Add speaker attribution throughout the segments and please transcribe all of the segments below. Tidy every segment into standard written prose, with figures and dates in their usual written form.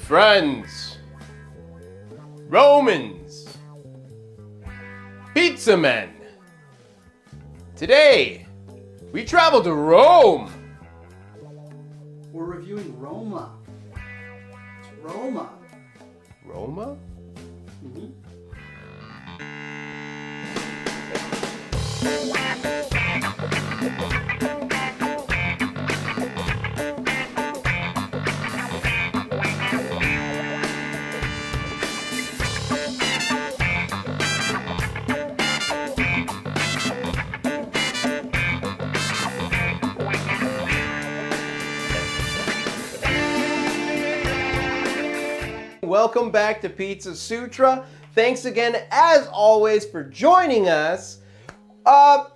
Speaker 1: friends, Romans, Pizzamen. Today, we travel to Rome.
Speaker 2: We're reviewing Roma. It's Roma.
Speaker 1: Roma?
Speaker 2: Mm-hmm.
Speaker 1: Welcome back to Pizza Sutra. Thanks again, as always, for joining us.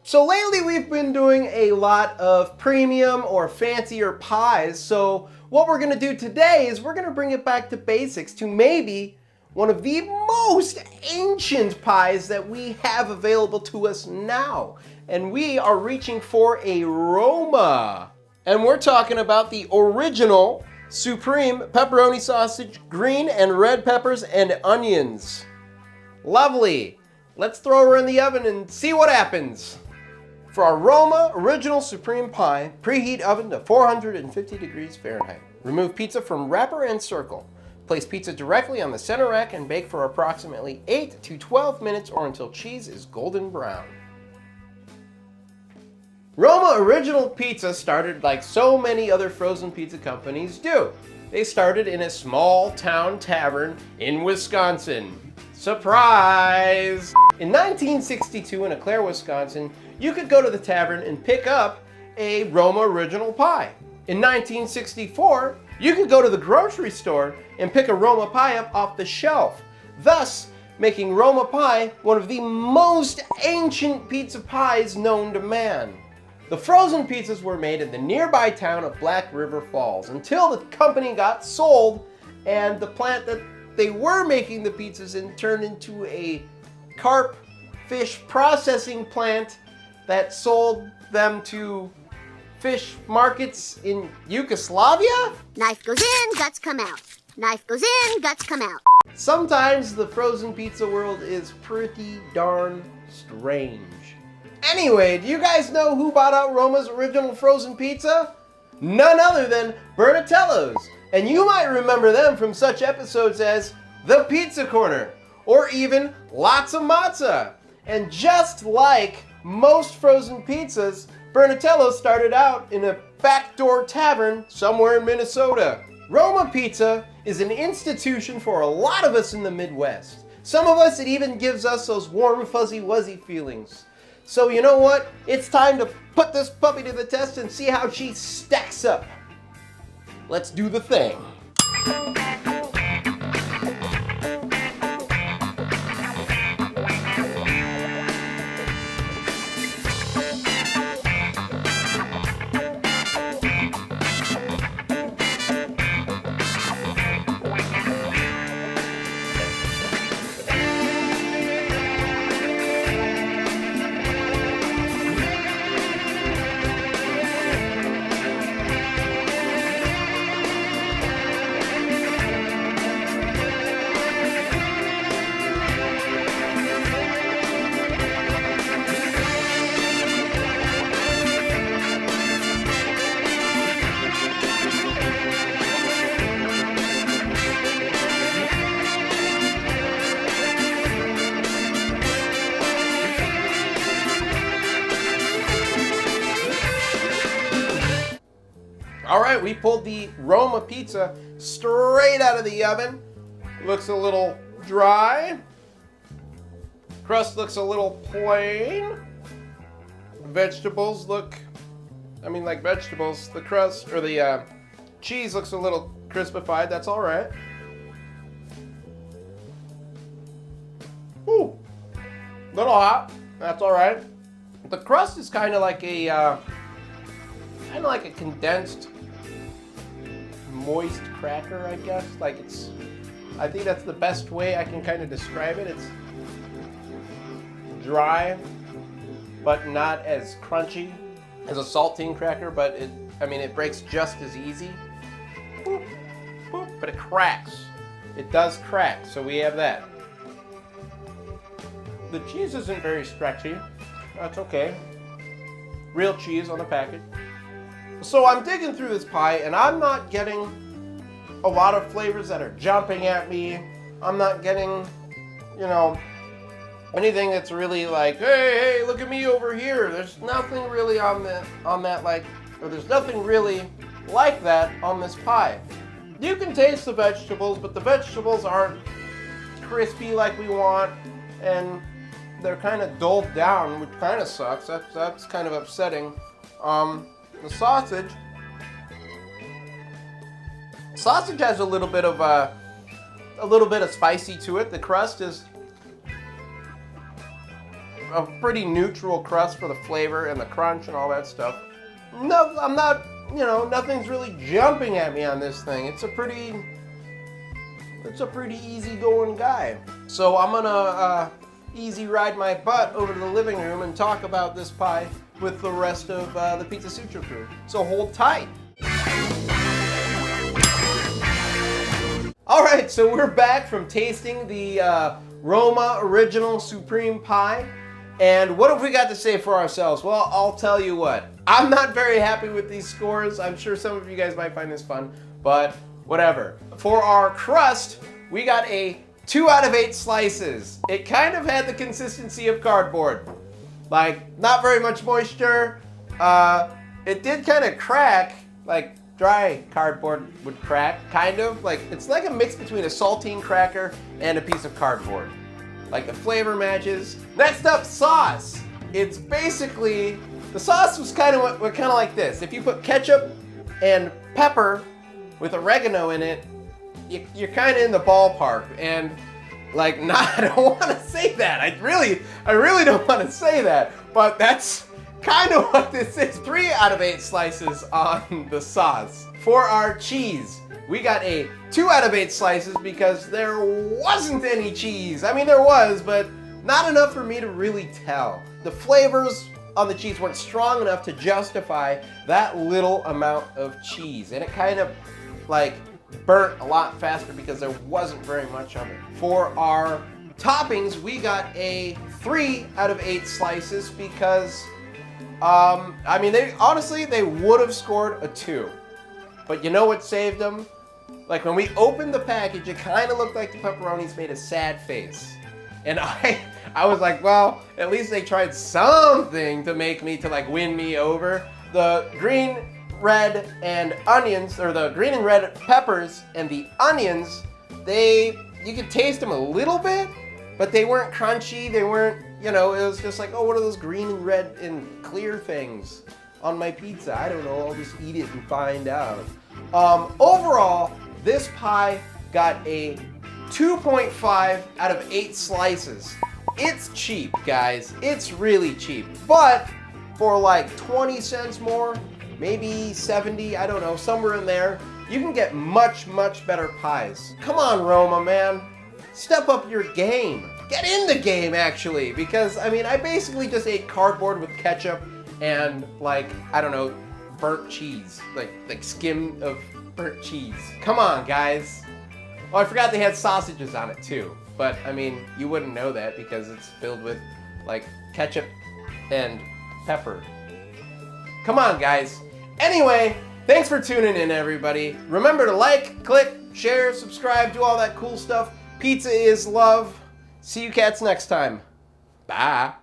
Speaker 1: So lately we've been doing a lot of premium or fancier pies. So what we're gonna do today is we're gonna bring it back to basics, to maybe one of the most ancient pies that we have available to us now. And we are reaching for a Roma. And we're talking about the original supreme pepperoni sausage, green and red peppers and onions. Lovely. Let's throw her in the oven and see what happens. For our Roma Original Supreme Pie, preheat oven to 450 degrees Fahrenheit. Remove pizza from wrapper and circle. Place pizza directly on the center rack and bake for approximately 8 to 12 minutes or until cheese is golden brown. Roma Original Pizza started like so many other frozen pizza companies do. They started in a small town tavern in Wisconsin. Surprise! In 1962 in Eau Claire, Wisconsin, you could go to the tavern and pick up a Roma Original Pie. In 1964, you could go to the grocery store and pick a Roma Pie up off the shelf, thus making Roma Pie one of the most ancient pizza pies known to man. The frozen pizzas were made in the nearby town of Black River Falls until the company got sold and the plant that they were making the pizzas in turned into a carp fish processing plant that sold them to fish markets in Yugoslavia?
Speaker 3: Knife goes in, guts come out. Knife goes in, guts come out.
Speaker 1: Sometimes the frozen pizza world is pretty darn strange. Anyway, do you guys know who bought out Roma's original frozen pizza? None other than Bernatello's. And you might remember them from such episodes as The Pizza Corner, or even Lots of Matza. And just like most frozen pizzas, Bernatello's started out in a backdoor tavern somewhere in Minnesota. Roma Pizza is an institution for a lot of us in the Midwest. Some of us, it even gives us those warm, fuzzy, wuzzy feelings. So you know what? It's time to put this puppy to the test and see how she stacks up. Let's do the thing. All right, we pulled the Roma pizza straight out of the oven. Looks a little dry. Crust looks a little plain. Vegetables look, like vegetables. The crust, or the cheese looks a little crispified. That's all right. Ooh, little hot. That's all right. The crust is kind of like a condensed, moist cracker, I guess. I think that's the best way I can kind of describe it. It's dry, but not as crunchy as a saltine cracker, but it breaks just as easy. Boop, boop. but it cracks. It does crack, so we have that. The cheese isn't very stretchy. That's okay. Real cheese on the package. So I'm digging through this pie, and I'm not getting a lot of flavors that are jumping at me. I'm not getting, you know, anything that's really like, hey, look at me over here. There's nothing really on that like, or there's nothing really like that on this pie. You can taste the vegetables, but the vegetables aren't crispy like we want, and they're kind of dulled down, which kind of sucks. That's kind of upsetting. The sausage has a little bit of spicy to it. The crust is a pretty neutral crust for the flavor and the crunch and all that stuff. No, I'm not, you know, nothing's really jumping at me on this thing. It's a pretty easygoing guy. So I'm gonna easy ride my butt over to the living room and talk about this pie with the rest of the Pizza Sutra crew. So hold tight. All right, so we're back from tasting the Roma Original Supreme Pie. And what have we got to say for ourselves? Well, I'll tell you what. I'm not very happy with these scores. I'm sure some of you guys might find this fun, but whatever. For our crust, we got a 2 out of 8 slices. It kind of had the consistency of cardboard. Like, not very much moisture. It did kind of crack, like dry cardboard would crack, kind of. Like, it's like a mix between a saltine cracker and a piece of cardboard. Like, the flavor matches. Next up, sauce. It's basically, the sauce was kind of like this. If you put ketchup and pepper with oregano in it, you're kind of in the ballpark. And like, I don't want to say that. I really don't want to say that. But that's kind of what this is. 3 out of 8 slices on the sauce. For our cheese, we got a 2 out of 8 slices because there wasn't any cheese. I mean, there was, but not enough for me to really tell. The flavors on the cheese weren't strong enough to justify that little amount of cheese. And it kind of like burnt a lot faster because there wasn't very much of it. For our toppings, we got a 3 out of 8 slices because, I mean, they would have scored a 2. But you know what saved them? Like, when we opened the package, it kind of looked like the pepperonis made a sad face. And I was like, well, at least they tried something to make me, to like win me over. The green, red, and onions, or the green and red peppers and the onions, you could taste them a little bit, but they weren't crunchy. They weren't, you know, it was just like, oh, what are those green and red and clear things on my pizza? I don't know, I'll just eat it and find out. Overall, this pie got a 2.5 out of 8 slices. It's cheap, guys. It's really cheap. But for like 20 cents more, maybe 70, I don't know, somewhere in there, you can get much, much better pies. Come on, Roma, man. Step up your game. Get in the game, actually, because, I mean, I basically just ate cardboard with ketchup and, like, I don't know, burnt cheese. Like skim of burnt cheese. Come on, guys. Oh, I forgot they had sausages on it, too. But, I mean, you wouldn't know that because it's filled with, like, ketchup and pepper. Come on, guys. Anyway, thanks for tuning in, everybody. Remember to like, click, share, subscribe, do all that cool stuff. Pizza is love. See you cats next time. Bye.